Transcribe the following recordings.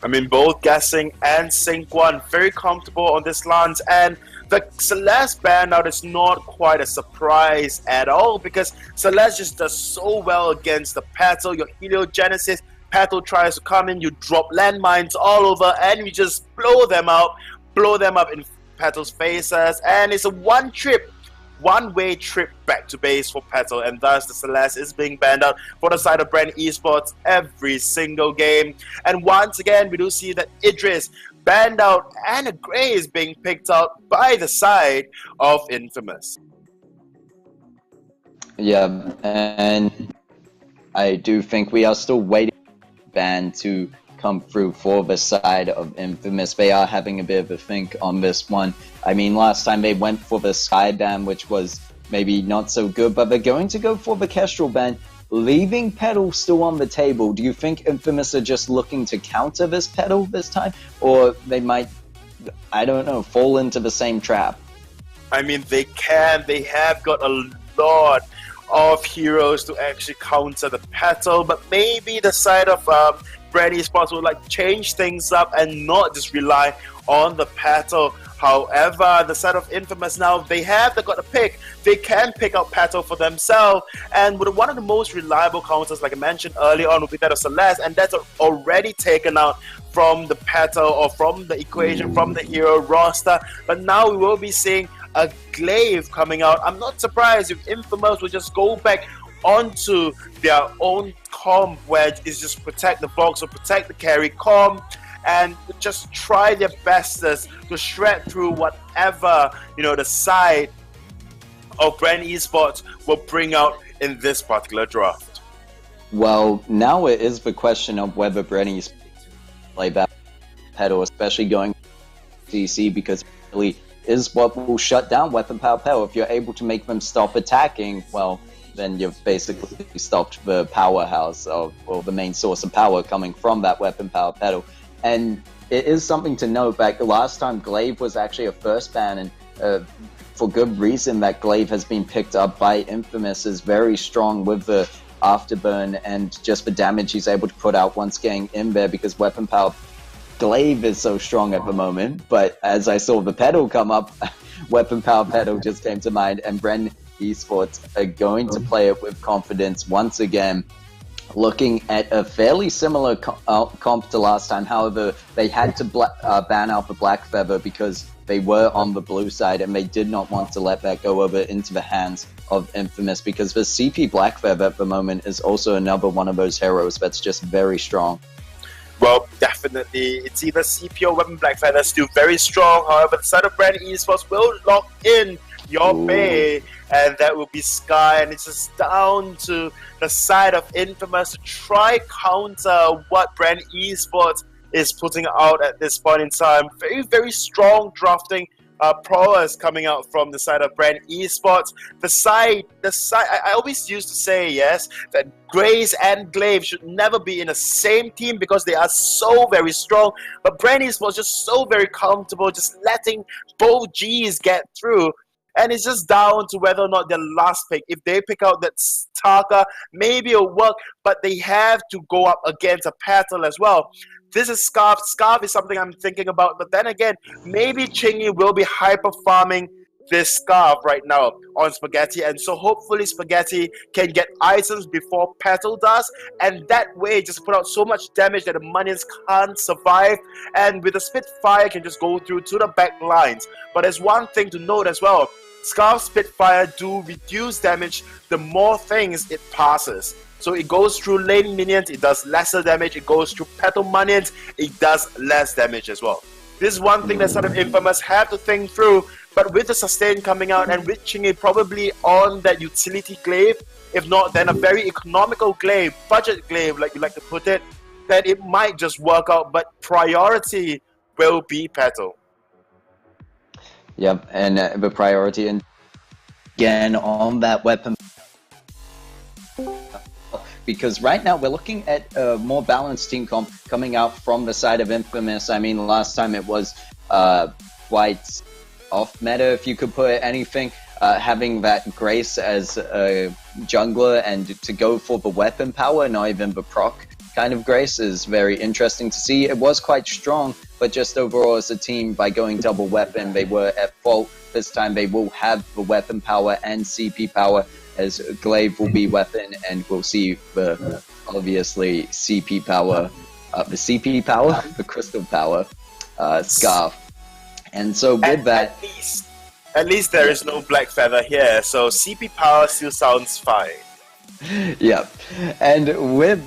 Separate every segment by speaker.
Speaker 1: I mean, both guessing and Sync 1 very comfortable on this lance, and the Celeste ban out is not quite a surprise at all because Celeste just does so well against the Petal. Your Heliogenesis, Petal tries to come in, you drop landmines all over, and you just blow them up in Petal's faces, and it's a one-way trip back to base for Petal, and thus the Celeste is being banned out for the side of Bren Esports every single game. And once again, we do see that Idris banned out and a Grey is being picked out by the side of Infamous.
Speaker 2: Yeah, and I do think we are still waiting for the ban to come through for the side of Infamous. They are having a bit of a think on this one. I mean, last time they went for the Sky ban, which was maybe not so good, but they're going to go for the Kestrel ban, leaving Petal still on the table. Do you think Infamous are just looking to counter this Petal this time? Or they might, I don't know, fall into the same trap?
Speaker 1: I mean, they have got a lot of heroes to actually counter the Petal, but maybe the side of Bren Esports would like change things up and not just rely on the Petal. However, the side of Infamous now, they've got a pick. They can pick out Petal for themselves, and with one of the most reliable counters, like I mentioned earlier on, would be that of Celeste, and that's already taken out from the Petal or from the equation, from the hero roster. But now we will be seeing a Glaive coming out. I'm not surprised if Infamous will just go back onto their own comp, where it's just protect the box or protect the carry comp, and just try their bestest to shred through whatever, you know, the side of Bren Esports will bring out in this particular draft.
Speaker 2: Well, now it is the question of whether Bren Esports play that Petal, especially going DC, because it really is what will shut down Weapon Power Petal. If you're able to make them stop attacking, well, then you've basically stopped the powerhouse or the main source of power coming from that Weapon Power Petal. And it is something to note back the last time Glaive was actually a first ban, and for good reason that Glaive has been picked up by Infamous, is very strong with the afterburn and just the damage he's able to put out once getting in there, because Weapon Power Glaive is so strong at the moment. But as I saw the Petal come up, Weapon Power Petal just came to mind, and Bren Esports are going to play it with confidence once again, looking at a fairly similar comp to last time. However, they had to ban out the Black Feather because they were on the blue side, and they did not want to let that go over into the hands of Infamous, because the CP Black Feather at the moment is also another one of those heroes that's just very strong.
Speaker 1: Well, definitely, it's either CP or Weapon Black Feather, still very strong. However, the side of Bren Esports will lock in your Bay, and that will be Sky, and it's just down to the side of Infamous to try counter what Bren Esports is putting out at this point in time. Very, very strong drafting prowess coming out from the side of Bren Esports. The side, I always used to say, yes, that Grays and Glaive should never be in the same team because they are so very strong, but Bren Esports just so very comfortable just letting both Gs get through. And it's just down to whether or not their last pick, if they pick out that Taka, maybe it'll work, but they have to go up against a Petal as well. This is Scarf. Scarf is something I'm thinking about, but then again, maybe Chingy will be hyper farming this Scarf right now on Spaghetti, and so hopefully Spaghetti can get items before Petal does, and that way just put out so much damage that the Minions can't survive, and with the Spitfire can just go through to the back lines. But there's one thing to note as well. Scarf Spitfire do reduce damage the more things it passes. So it goes through lane minions, it does lesser damage. It goes through Petal minions, it does less damage as well. This is one thing that sort of Infamous have to think through. But with the sustain coming out and with Chingy probably on that utility glaive, if not then a very economical glaive, budget glaive like you like to put it, then it might just work out. But priority will be Petal.
Speaker 2: Yep, and the priority, and again on that weapon, because right now we're looking at a more balanced team comp coming out from the side of Infamous. I mean, last time it was quite off meta, if you could put anything, having that Grace as a jungler and to go for the weapon power, not even the proc kind of Grace is very interesting to see. It was quite strong, but just overall as a team, by going double weapon, they were at fault. This time they will have the weapon power and CP power, as Glaive will be weapon, and we'll see the, obviously, CP power, the crystal power, Scarf. And so with that...
Speaker 1: At least there is no Black Feather here, so CP power still sounds fine.
Speaker 2: Yep. And with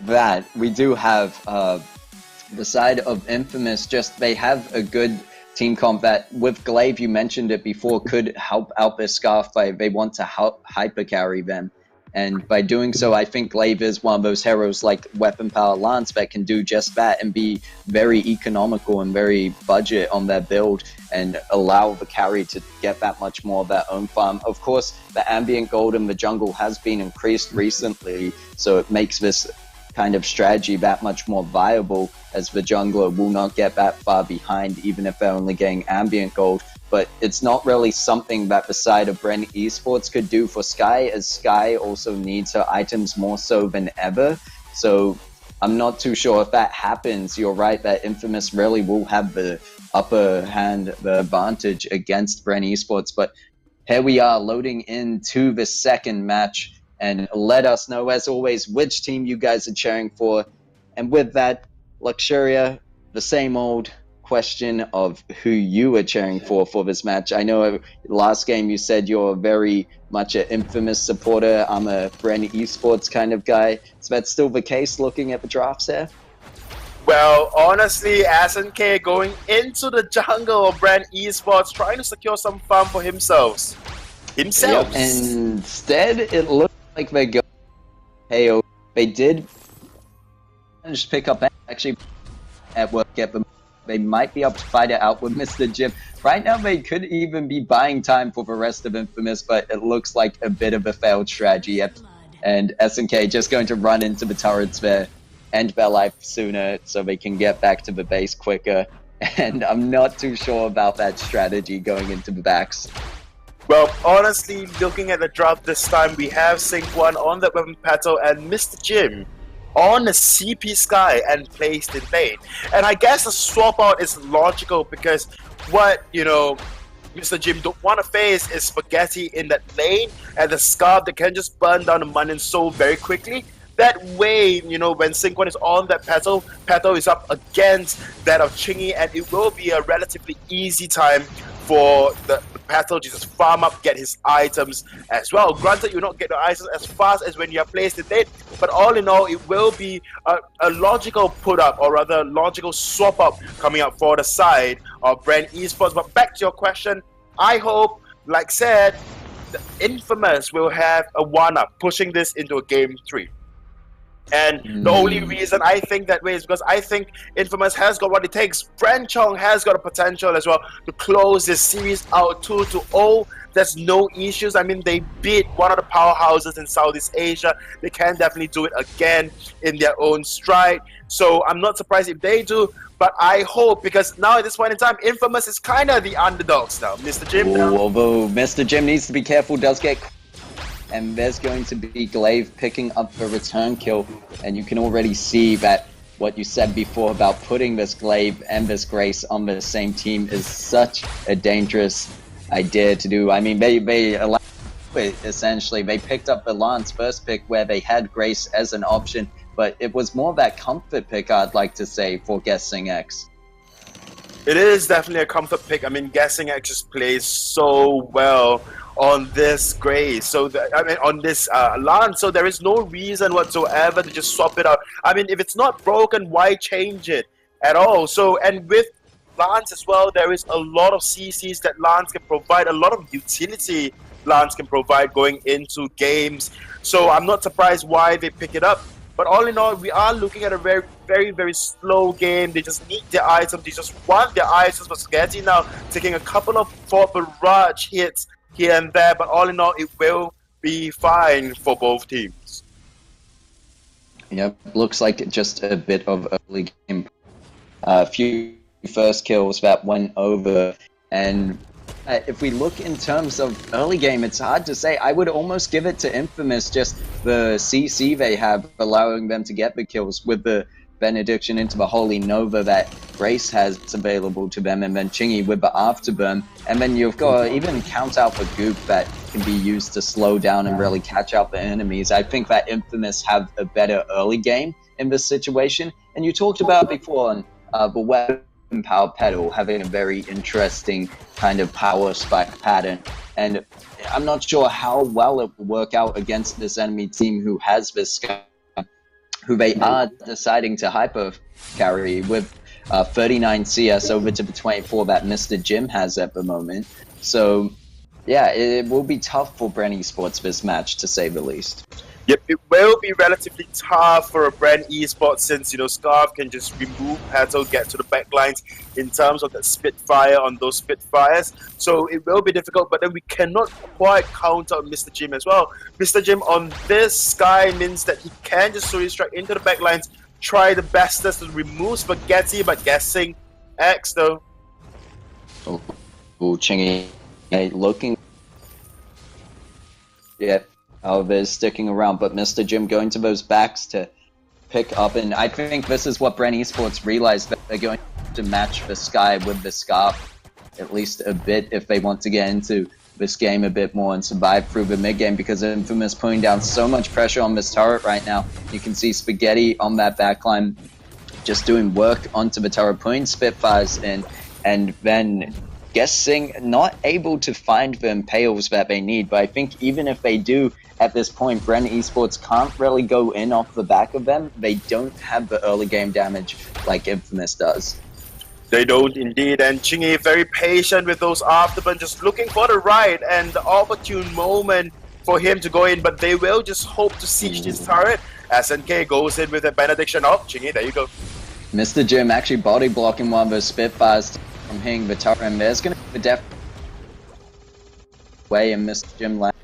Speaker 2: that, we do have the side of Infamous, just they have a good team comp that, with Glaive, you mentioned it before, could help out this Scarf fight. They want to help hyper carry them. And by doing so, I think Glaive is one of those heroes like Weapon Power Lance that can do just that and be very economical and very budget on their build and allow the carry to get that much more of their own farm. Of course, the ambient gold in the jungle has been increased recently, so it makes this kind of strategy that much more viable, as the jungler will not get that far behind even if they're only getting ambient gold. But it's not really something that the side of Bren Esports could do for Sky, as Sky also needs her items more so than ever. So I'm not too sure if that happens. You're right that Infamous really will have the upper hand, the advantage against Bren Esports. But here we are loading into the second match, and let us know, as always, which team you guys are cheering for. And with that, Luxuria, the same old question of who you are cheering for this match. I know last game you said you're very much an Infamous supporter. I'm a Bren Esports kind of guy. Is that still the case looking at the drafts here?
Speaker 1: Well, honestly, SNK going into the jungle of Bren Esports, trying to secure some farm for himself.
Speaker 2: Yep, and instead, it looks like they go KO. They did manage to pick up actually at work at the. They might be able to fight it out with Mr. Jim. Right now, they could even be buying time for the rest of Infamous, but it looks like a bit of a failed strategy. And SNK just going to run into the turrets there, end their life sooner so they can get back to the base quicker. And I'm not too sure about that strategy going into the backs.
Speaker 1: Well, honestly, looking at the draft this time, we have Sync 1 on the weapon battle and Mr. Jim on the CP Sky and placed in lane. And I guess the swap out is logical because what, Mr. Jim don't want to face is Spaghetti in that lane and the Scarf that can just burn down the Mun so very quickly. That way, when Sync 1 is on that Petal is up against that of Chingy, and it will be a relatively easy time for the Petal to just farm up, get his items as well. Granted, you'll not get the items as fast as when you are placed in lane, but all in all, it will be a logical put up, or rather logical swap up coming up for the side of Bren Esports. But back to your question, I hope, like said, the Infamous will have a 1-up, pushing this into a game 3. And the only reason I think that way is because I think Infamous has got what it takes. Bren Chong has got a potential as well to close this series out 2-0. There's no issues. I mean, they beat one of the powerhouses in Southeast Asia. They can definitely do it again in their own stride. So I'm not surprised if they do. But I hope, because now at this point in time, Infamous is kind of the underdogs now. Mr. Jim now.
Speaker 2: Although Mr. Jim needs to be careful, does get... And there's going to be Glaive picking up the return kill. And you can already see that what you said before about putting this Glaive and this Grace on the same team is such a dangerous idea to do. I mean, they allowed it, essentially. They picked up the Lance first pick where they had Grace as an option. But it was more that comfort pick, I'd like to say, for Guessing X.
Speaker 1: It is definitely a comfort pick. I mean, Guessing X just plays so well on this Grace, so on this Lance, so there is no reason whatsoever to just swap it out. I mean, if it's not broken, why change it at all? So, and with Lance as well, there is a lot of CCs that Lance can provide, a lot of utility Lance can provide going into games. So I'm not surprised why they pick it up. But all in all, we are looking at a very, very, very slow game. They just need their items. They just want their items. For Spaghetti now taking a couple of barrage hits here and there, but all in all, it will be fine for both teams.
Speaker 2: Yep, looks like just a bit of early game. A few first kills that went over, and if we look in terms of early game, it's hard to say. I would almost give it to Infamous, just the CC they have, allowing them to get the kills with the benediction into the Holy Nova that Grace has available to them, and then Chingy with the Afterburn. And then you've got even count out the goop that can be used to slow down and really catch out the enemies. I think that Infamous have a better early game in this situation. And you talked about before on the weapon power pedal having a very interesting kind of power spike pattern, and I'm not sure how well it will work out against this enemy team who has this who they are deciding to hyper carry with 39 CS over to the 24 that Mr. Jim has at the moment. So yeah, it will be tough for Bren Esports this match, to say the least.
Speaker 1: Yep, it will be relatively tough for a Bren Esports since, Scarf can just remove Petal, get to the backlines in terms of that Spitfire on those Spitfires. So it will be difficult, but then we cannot quite count out Mr. Jim as well. Mr. Jim on this Sky means that he can just slowly strike into the backlines, try the bestest to remove Spaghetti, but guessing X though.
Speaker 2: Oh, Chingy looking. Yeah. However, sticking around, but Mr. Jim going to those backs to pick up, and I think this is what Bren Esports realized, that they're going to match the Sky with the Scarf at least a bit if they want to get into this game a bit more and survive through the mid game, because Infamous putting down so much pressure on this turret right now. You can see Spaghetti on that backline just doing work onto the turret, putting Spitfires in, and then guessing not able to find the impales that they need. But I think even if they do, at this point, Bren Esports can't really go in off the back of them. They don't have the early game damage like Infamous does.
Speaker 1: They don't indeed, and Chingy very patient with those afterburn, just looking for the right and the opportune moment for him to go in, but they will just hope to siege this turret. SNK goes in with a benediction of Chingy, there you go.
Speaker 2: Mr. Jim actually body blocking one of those Spitfires from hitting the turret, and there's going to be a def way, and Mr. Jim lands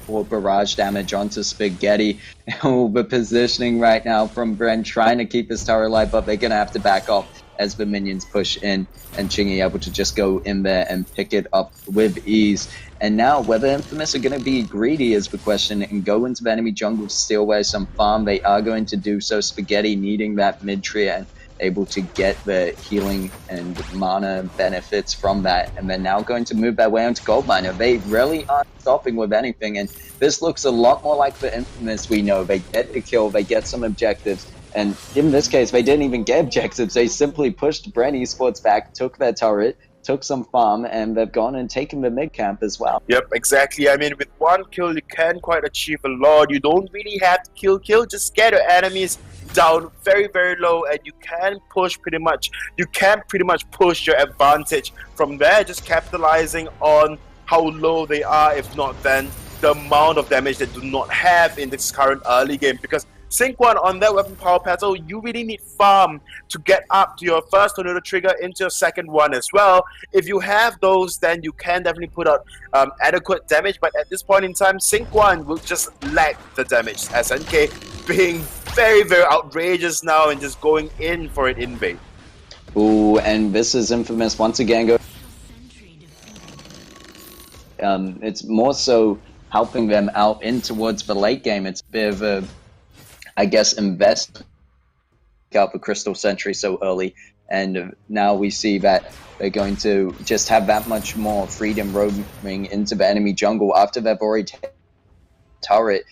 Speaker 2: for barrage damage onto Spaghetti. Oh, the positioning right now from Bren trying to keep this tower alive, but they're going to have to back off as the minions push in, and Chingy able to just go in there and pick it up with ease. And now, whether Infamous are going to be greedy is the question and go into the enemy jungle to steal away some farm. They are going to do so. Spaghetti needing that mid-tree and able to get the healing and mana benefits from that, and they're now going to move their way onto Goldminer. They really aren't stopping with anything, and this looks a lot more like the Infamous we know. They get the kill, they get some objectives, and in this case, they didn't even get objectives. They simply pushed Bren Esports back, took their turret, took some farm, and they've gone and taken the mid camp as well.
Speaker 1: Yep, exactly. I mean, with one kill, you can quite achieve a lot. You don't really have to kill, just get your enemies down very, very low, and you can push pretty much. You can pretty much push your advantage from there, just capitalizing on how low they are, if not then the amount of damage they do not have in this current early game, because Sync 1 on that weapon power pedal, you really need farm to get up to your first tornado trigger into your second one as well. If you have those, then you can definitely put out adequate damage, but at this point in time, Sync 1 will just lack the damage. SNK being very, very outrageous now and just going in for it in bait.
Speaker 2: Ooh, and this is Infamous once again. It's more so helping them out in towards the late game. It's a bit of a, I guess, invest out the Crystal Sentry so early, and now we see that they're going to just have that much more freedom roaming into the enemy jungle after they've already taken turret.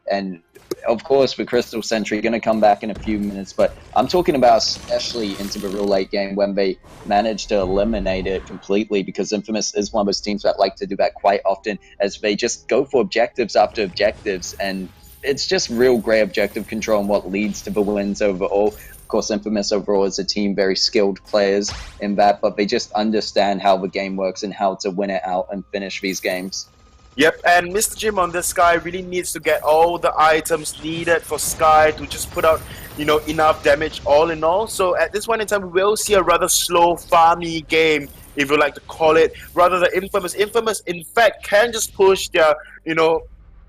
Speaker 2: And of course, the Crystal Sentry going to come back in a few minutes, but I'm talking about especially into the real late game when they manage to eliminate it completely, because Infamous is one of those teams that like to do that quite often, as they just go for objectives after objectives, and it's just real great objective control and what leads to the wins overall. Of course, Infamous overall is a team, very skilled players in that, but they just understand how the game works and how to win it out and finish these games.
Speaker 1: Yep, and Mr. Jim on this Sky really needs to get all the items needed for Sky to just put out, enough damage all in all. So at this point in time, we will see a rather slow, farmy game, if you like to call it, rather than Infamous. Infamous, in fact, can just push their,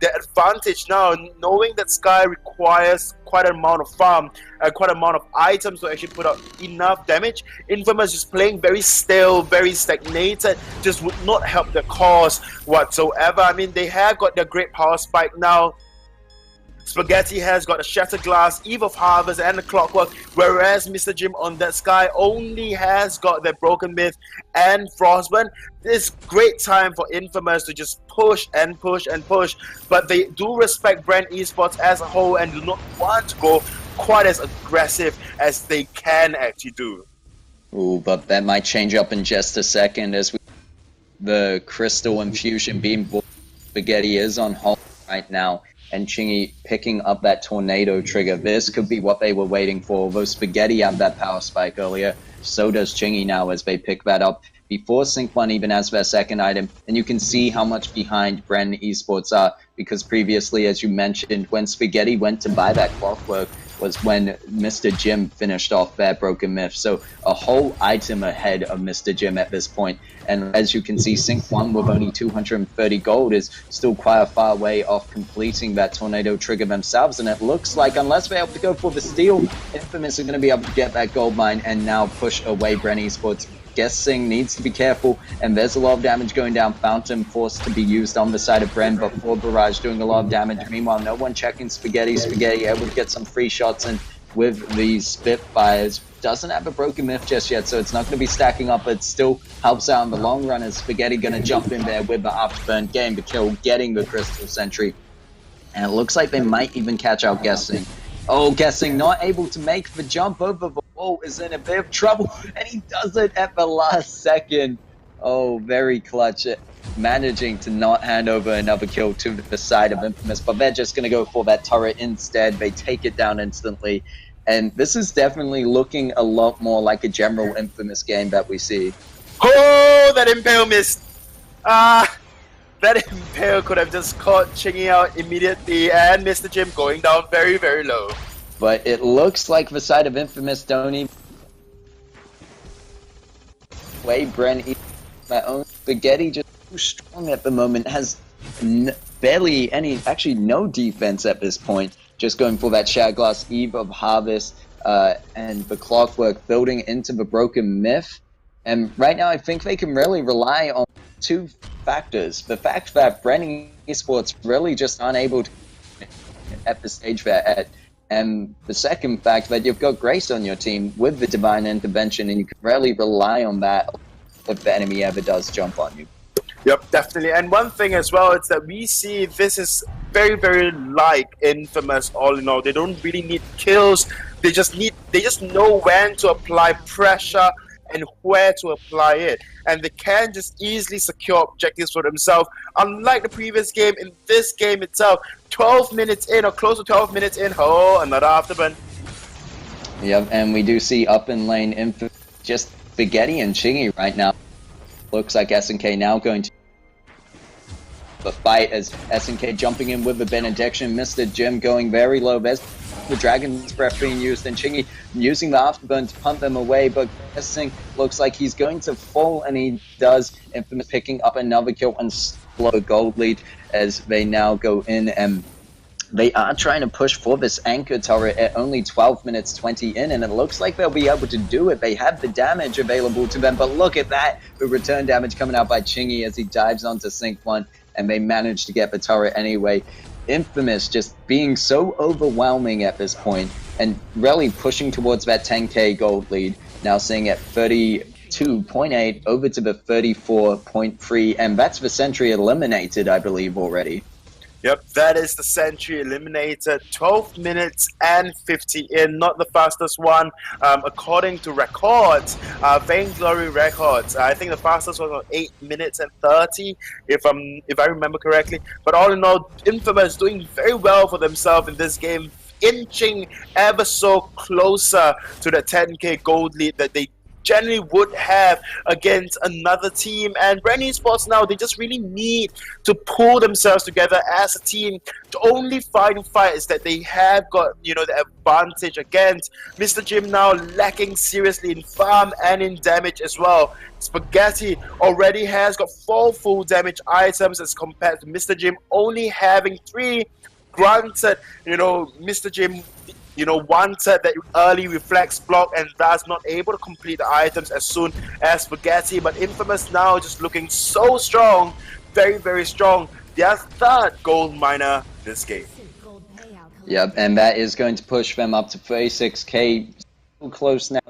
Speaker 1: the advantage now, knowing that Sky requires quite an amount of farm and quite an amount of items to actually put out enough damage. Infamous just playing very stale, very stagnated, just would not help the cause whatsoever. I mean, they have got their great power spike now. Spaghetti has got a Shattered Glass, Eve of Harvest, and the Clockwork, whereas Mr. Jim on that Sky only has got the Broken Myth and Frostburn. This great time for Infamous to just push and push and push, but they do respect Bren Esports as a whole and do not want to go quite as aggressive as they can actually do.
Speaker 2: Ooh, but that might change up in just a second as the Crystal Infusion Beam Spaghetti is on hold right now. And Chingy picking up that Tornado trigger. This could be what they were waiting for. Although Spaghetti had that power spike earlier, so does Chingy now as they pick that up before Sync 1 even has their second item. And you can see how much behind Bren Esports are, because previously, as you mentioned, when Spaghetti went to buy that Clockwork was when Mr. Jim finished off their Broken Myth. So a whole item ahead of Mr. Jim at this point. And as you can see, Sync 1 with only 230 gold is still quite a far way off completing that Tornado trigger themselves. And it looks like unless they're able to go for the steal, Infamous are going to be able to get that gold mine and now push away Bren Esports. Guessing needs to be careful, and there's a lot of damage going down. Fountain forced to be used on the side of Bren before Barrage doing a lot of damage. Meanwhile, no one checking Spaghetti. Spaghetti able to get some free shots in with these Spitfires. Doesn't have a Broken Myth just yet, so it's not going to be stacking up, but still helps out in the long run as Spaghetti going to jump in there with the Afterburn, getting the kill, getting the Crystal Sentry. And it looks like they might even catch out Guessing. Oh, Guessing not able to make the jump over the wall, is in a bit of trouble, and he does it at the last second. Oh, very clutch, managing to not hand over another kill to the side of Infamous, but they're just going to go for that turret instead. They take it down instantly, and this is definitely looking a lot more like a general Infamous game that we see.
Speaker 1: Oh, that Impale missed! That Impale could have just caught Chingy out immediately, and Mr. Jim going down very, very low.
Speaker 2: But it looks like the side of Infamous don't even way Bren my own Spaghetti just too strong at the moment, has barely any, actually no defense at this point. Just going for that Shattered Glass, Eve of Harvest, and the Clockwork building into the Broken Myth. And right now I think they can really rely on two factors. The fact that Bren Esports really just unable to at the stage they're at, and the second fact that you've got Grace on your team with the Divine Intervention, and you can really rely on that if the enemy ever does jump on you.
Speaker 1: Yep, definitely. And one thing as well is that we see this is very, very like Infamous all in all. They don't really need kills. They just know when to apply pressure and where to apply it. And they can just easily secure objectives for themselves. Unlike the previous game, in this game itself, 12 minutes in or close to 12 minutes in, oh, another Afterburn.
Speaker 2: Yep, and we do see up in lane just Spaghetti and Chingy right now. Looks like SNK now going to the fight as SNK jumping in with the benediction. Mr. Jim going very low. There's the Dragon's Breath being used, and Chingy using the Afterburn to punt them away, but Guessing looks like he's going to fall, and he does. Infamous picking up another kill and slow the gold lead as they now go in, and they are trying to push for this anchor turret at only 12 minutes 20 in, and it looks like they'll be able to do it. They have the damage available to them, but look at that, the return damage coming out by Chingy as he dives onto Sync 1, and they manage to get the turret anyway. Infamous just being so overwhelming at this point and really pushing towards that 10k gold lead, now sitting at 32.8 over to the 34.3, and that's the Sentry eliminated, I believe, already.
Speaker 1: Yep, that is the Sentry eliminated. 12 minutes and 50 in, not the fastest one. According to records, Vainglory records, I think the fastest was on 8 minutes and 30, if I remember correctly. But all in all, Infamous doing very well for themselves in this game, inching ever so closer to the 10k gold lead that they generally would have against another team. And Bren Esports now, they just really need to pull themselves together as a team. The only fighting fight is that they have got, you know, the advantage against Mr. Jim now lacking seriously in farm and in damage as well. Spaghetti already has got 4 full damage items as compared to Mr. Jim only having 3. Granted, you know, Mr. Jim, you know, wanted that early reflex block and thus not able to complete the items as soon as Spaghetti. But Infamous now just looking so strong, very, very strong. Their 3rd gold miner this game.
Speaker 2: Yep, and that is going to push them up to 36k. So close now,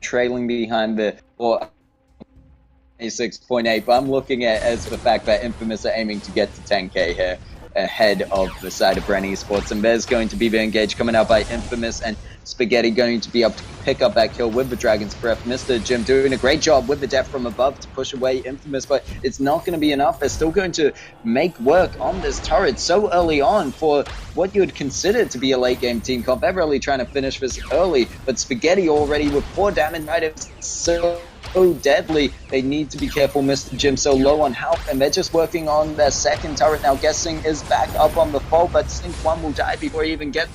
Speaker 2: trailing behind the 6.8, but I'm looking at as the fact that Infamous are aiming to get to 10k here ahead of the side of Bren Esports, and there's going to be the engage coming out by Infamous, and Spaghetti going to be able to pick up that kill with the Dragon's Breath. Mr. Jim doing a great job with the death from above to push away Infamous, but it's not going to be enough. They're still going to make work on this turret so early on for what you would consider to be a late game team comp. They're really trying to finish this early, but Spaghetti already with 4 damage items, so deadly. They need to be careful. Mr. Jim so low on health, and they're just working on their 2nd turret now. Guessing is back up on the fall, but Sync 1 will die before he even gets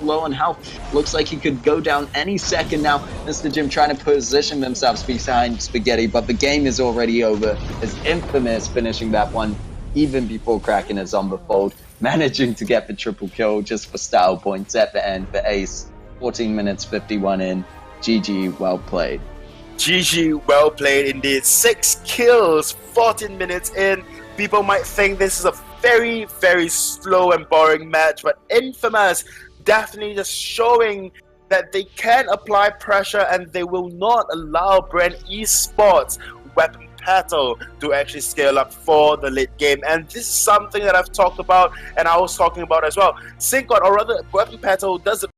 Speaker 2: low on health. Looks like he could go down any second now. Mr. Jim trying to position themselves behind Spaghetti, but the game is already over as Infamous finishing that one even before Kraken is on the fold, managing to get the triple kill just for style points at the end for Ace. 14 minutes 51 in. GG, well played.
Speaker 1: GG, well played indeed. 6 kills, 14 minutes in. People might think this is a very, very slow and boring match, but Infamous definitely just showing that they can apply pressure and they will not allow Bren Esports weapon battle to actually scale up for the late game. And this is something that I've talked about and I was talking about as well. Sync or rather weapon battle does